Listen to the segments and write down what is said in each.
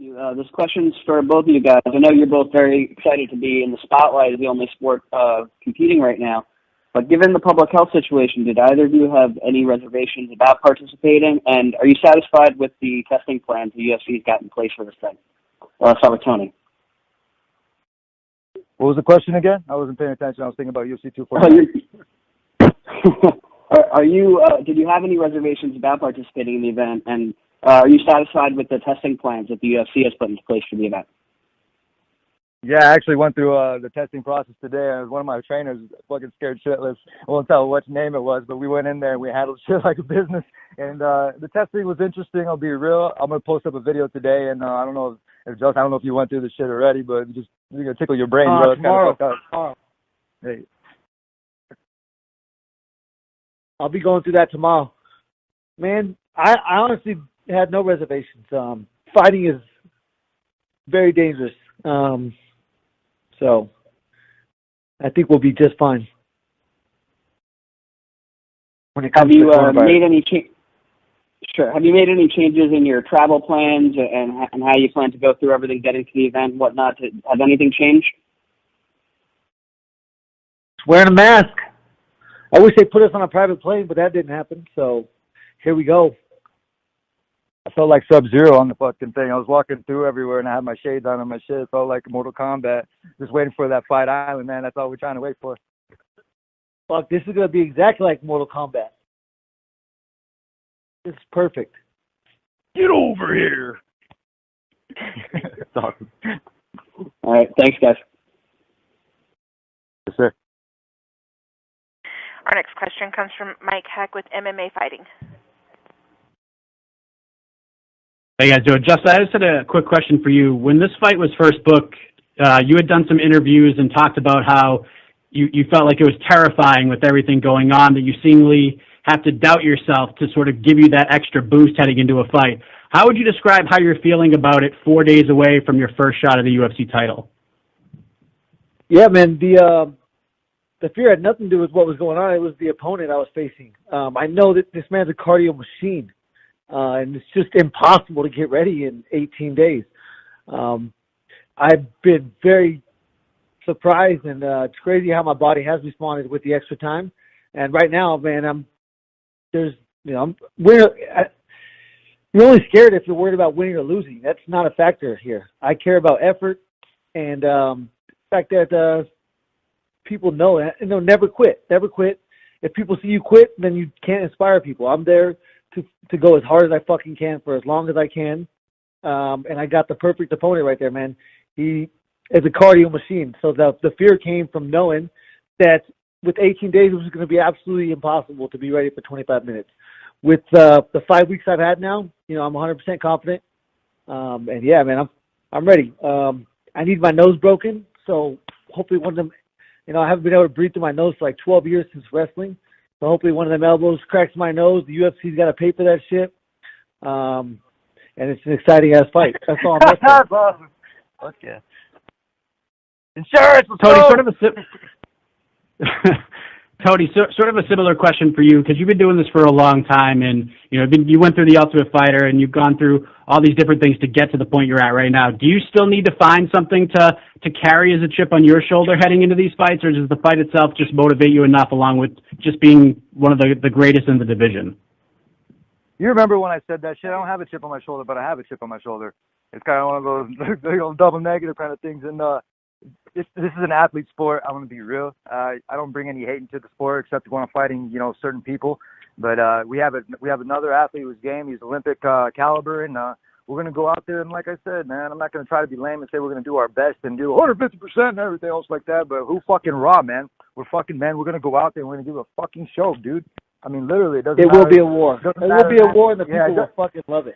This question's for both of you guys. I know you're both very excited to be in the spotlight as the only sport competing right now. But given the public health situation, did either of you have any reservations about participating? And are you satisfied with the testing plans the UFC's got in place for this thing? Well, I'll start with Tony. What was the question again? I wasn't paying attention. I was thinking about UFC 249. Did you have any reservations about participating in the event? And are you satisfied with the testing plans that the UFC has put into place for the event? Yeah, I actually went through the testing process today, and one of my trainers fucking scared shitless. I won't tell which name it was, but we went in there and we handled shit like a business. And the testing was interesting. I'll be real. I'm gonna post up a video today, and I don't know if Justin, I don't know if you went through this shit already, but just you're gonna tickle your brain, bro. Tomorrow. Hey. I'll be going through that tomorrow. Man, I honestly had no reservations. Fighting is very dangerous. So I think we'll be just fine. When it comes Have you made any Sure. Have you made any changes in your travel plans and how you plan to go through everything, getting to the event and whatnot? Has anything changed? Wearing a mask. I wish they put us on a private plane, but that didn't happen. So here we go. I felt like Sub-Zero on the fucking thing. I was walking through everywhere and I had my shades on and my shit. It felt like Mortal Kombat. Just waiting for that Fight Island, man. That's all we're trying to wait for. Fuck, this is going to be exactly like Mortal Kombat. This is perfect. Get over here. It's awesome. All right. Thanks, guys. Yes, sir. Our next question comes from Mike Heck with MMA Fighting. Hey guys, Justin, I just had a quick question for you. When this fight was first booked, you had done some interviews and talked about how you felt like it was terrifying with everything going on, that you seemingly have to doubt yourself to sort of give you that extra boost heading into a fight. How would you describe how you're feeling about it 4 days away from your first shot of the UFC title? Yeah, man, the fear had nothing to do with what was going on. It was the opponent I was facing. I know that this man's a cardio machine. And it's just impossible to get ready in 18 days. I've been very surprised, and it's crazy how my body has responded with the extra time. And right now, man, you're only scared if you're worried about winning or losing. That's not a factor here. I care about effort and the fact that people know that. Never quit. Never quit. If people see you quit, then you can't inspire people. I'm there to go as hard as I fucking can for as long as I can. And I got the perfect opponent right there, man. He is a cardio machine. So the fear came from knowing that with 18 days, it was going to be absolutely impossible to be ready for 25 minutes. With the 5 weeks I've had now, I'm 100% confident. And yeah, man, I'm ready. I need my nose broken. So hopefully one of them, I haven't been able to breathe through my nose for like 12 years since wrestling. So hopefully one of them elbows cracks my nose. The UFC's got to pay for that shit. And it's an exciting-ass fight. That's all I'm looking for. Awesome. Fuck yeah. Insurance! Tony, sort of a similar question for you, because you've been doing this for a long time, and you went through the Ultimate Fighter, and you've gone through all these different things to get to the point you're at right now. Do you still need to find something to carry as a chip on your shoulder heading into these fights, or does the fight itself just motivate you enough, along with just being one of the greatest in the division? You remember when I said that shit? I don't have a chip on my shoulder, but I have a chip on my shoulder. It's kind of one of those double negative kind of things, and this is an athlete sport. I'm going to be real. I don't bring any hate into the sport except when I'm fighting, certain people. But we have another athlete who's game. He's Olympic caliber, and we're going to go out there. And like I said, man, I'm not going to try to be lame and say we're going to do our best and do 150% and everything else like that. But who fucking raw, man? We're fucking men. We're going to go out there and we're going to give a fucking show, dude. I mean, literally, it doesn't matter. It will be a war. It will be a war, and the people will fucking love it.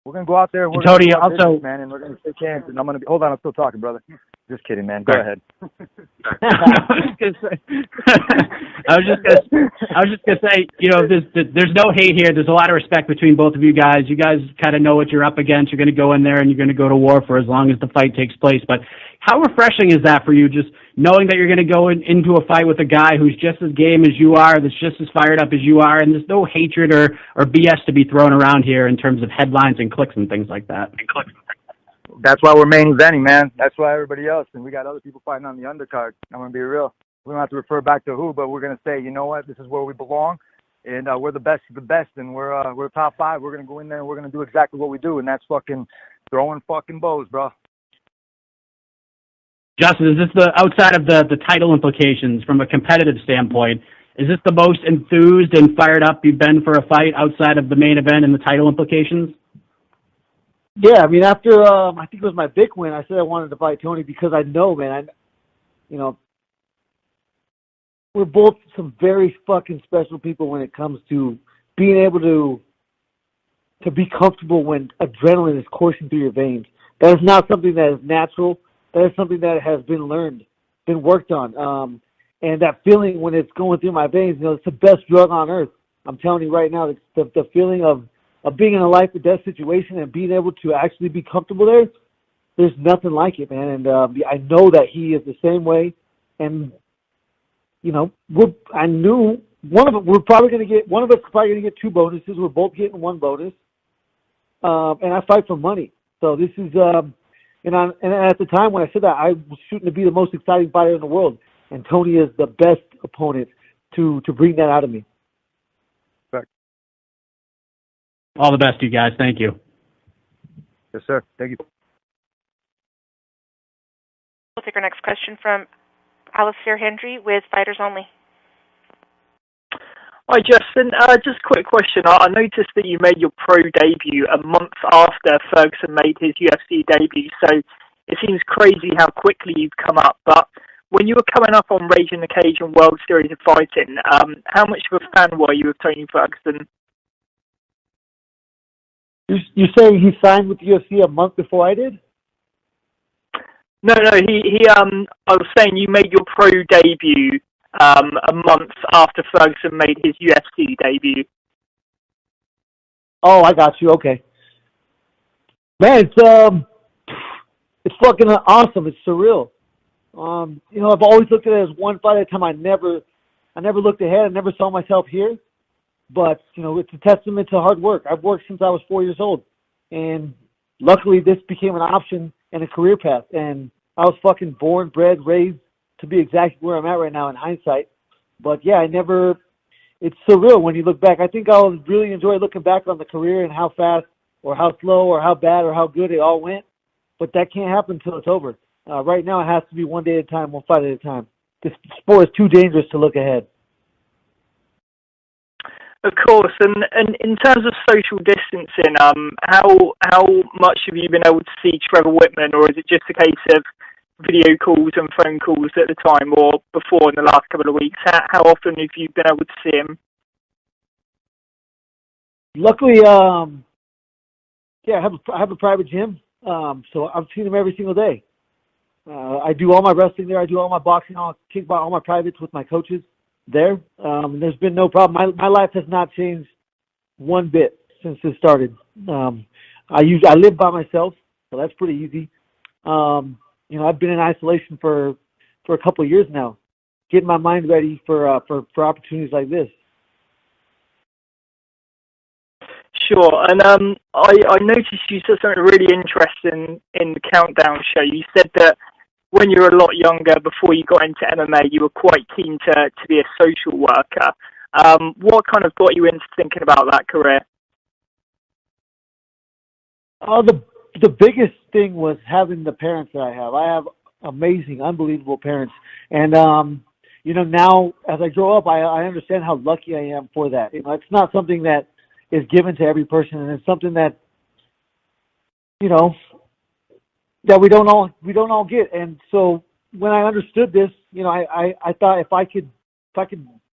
We're going to go out there and we're Tony, going to also, man, and we're going to shake hands. And I'm going to be, hold on, I'm still talking, brother. Just kidding, man. Go ahead. I was just gonna say, you know, there's no hate here. There's a lot of respect between both of you guys. You guys kind of know what you're up against. You're going to go in there and you're going to go to war for as long as the fight takes place. But how refreshing is that for you, just knowing that you're going to go into a fight with a guy who's just as game as you are, that's just as fired up as you are, and there's no hatred or BS to be thrown around here in terms of headlines and clicks and things like that. That's why we're main eventing, man. That's why everybody else, and we got other people fighting on the undercard. I'm going to be real. We don't have to refer back to who, but we're going to say, you know what, this is where we belong, and we're the best of the best, and we're top five. We're going to go in there and we're going to do exactly what we do, and that's fucking throwing fucking bows, bro. Justin, is this outside of the title implications from a competitive standpoint, is this the most enthused and fired up you've been for a fight outside of the main event and the title implications? Yeah, I mean, after I think it was my big win, I said I wanted to fight Tony because I know, man, we're both some very fucking special people when it comes to being able to be comfortable when adrenaline is coursing through your veins. That is not something that is natural. That is something that has been learned, been worked on. And that feeling when it's going through my veins, it's the best drug on earth. I'm telling you right now, the feeling of being in a life or death situation and being able to actually be comfortable there, there's nothing like it, man. And I know that he is the same way. And I knew one of us is probably going to get two bonuses. We're both getting one bonus, and I fight for money. So this is, and at the time when I said that, I was shooting to be the most exciting fighter in the world, and Tony is the best opponent to bring that out of me. All the best to you guys. Thank you. Yes, sir. Thank you. We'll take our next question from Alistair Hendry with Fighters Only. Hi, Justin. Just a quick question. I noticed that you made your pro debut a month after Ferguson made his UFC debut, so it seems crazy how quickly you've come up. But when you were coming up on Raging the Cage and World Series of Fighting, how much of a fan were you of Tony Ferguson? You're saying he signed with the UFC a month before I did? No. I was saying you made your pro debut a month after Ferguson made his UFC debut. Oh, I got you. Okay. Man, it's fucking awesome. It's surreal. I've always looked at it as one fight at a time. I never looked ahead. I never saw myself here. But, it's a testament to hard work. I've worked since I was 4 years old. And luckily this became an option and a career path. And I was fucking born, bred, raised to be exactly where I'm at right now in hindsight. But yeah, it's surreal when you look back. I think I'll really enjoy looking back on the career and how fast or how slow or how bad or how good it all went. But that can't happen until it's over. Right now it has to be one day at a time, one fight at a time. This sport is too dangerous to look ahead. Of course, and in terms of social distancing, how much have you been able to see Trevor Whitman, or is it just a case of video calls and phone calls at the time, or before in the last couple of weeks? How often have you been able to see him? Luckily, I have a private gym, so I've seen him every single day. I do all my wrestling there. I do all my boxing, all my privates with my coaches there. There's been no problem. My life has not changed one bit since this started. I live by myself, so that's pretty easy. I've been in isolation for a couple of years now, getting my mind ready for opportunities like this. Sure, and I noticed you said something really interesting in the Countdown show. You said that when you were a lot younger, before you got into MMA, you were quite keen to be a social worker. What kind of got you into thinking about that career? The biggest thing was having the parents that I have. I have amazing, unbelievable parents. And, now as I grow up, I understand how lucky I am for that. It's not something that is given to every person, and it's something that, that we don't all get. And so when I understood this, I thought if I could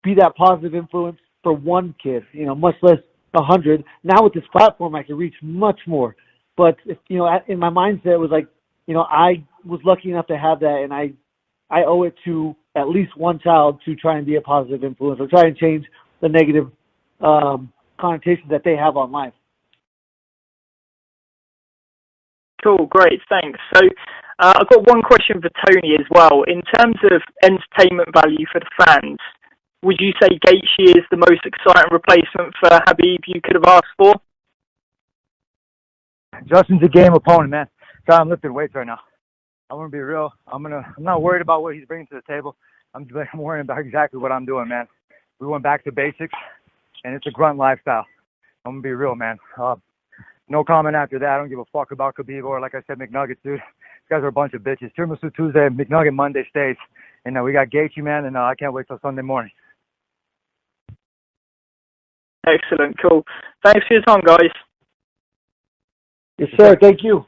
be that positive influence for one kid, much less 100. Now with this platform, I can reach much more. But if, in my mindset, it was like, I was lucky enough to have that, and I owe it to at least one child to try and be a positive influence or try and change the negative connotations that they have on life. Cool, great, thanks. So I've got one question for Tony as well. In terms of entertainment value for the fans, would you say Gaethje is the most exciting replacement for Khabib you could have asked for? Justin's a game opponent, man. God, I'm lifting weights right now. I want to be real. I'm not worried about what he's bringing to the table. I'm worrying about exactly what I'm doing, man. We went back to basics, and it's a grunt lifestyle. I'm gonna be real, man. No comment after that. I don't give a fuck about Khabib or, like I said, McNuggets, dude. These guys are a bunch of bitches. Tiramisu Tuesday, McNugget Monday stays. And we got Gaethje, man, and I can't wait till Sunday morning. Excellent, cool. Thanks for your time, guys. Yes, sir. Thank you.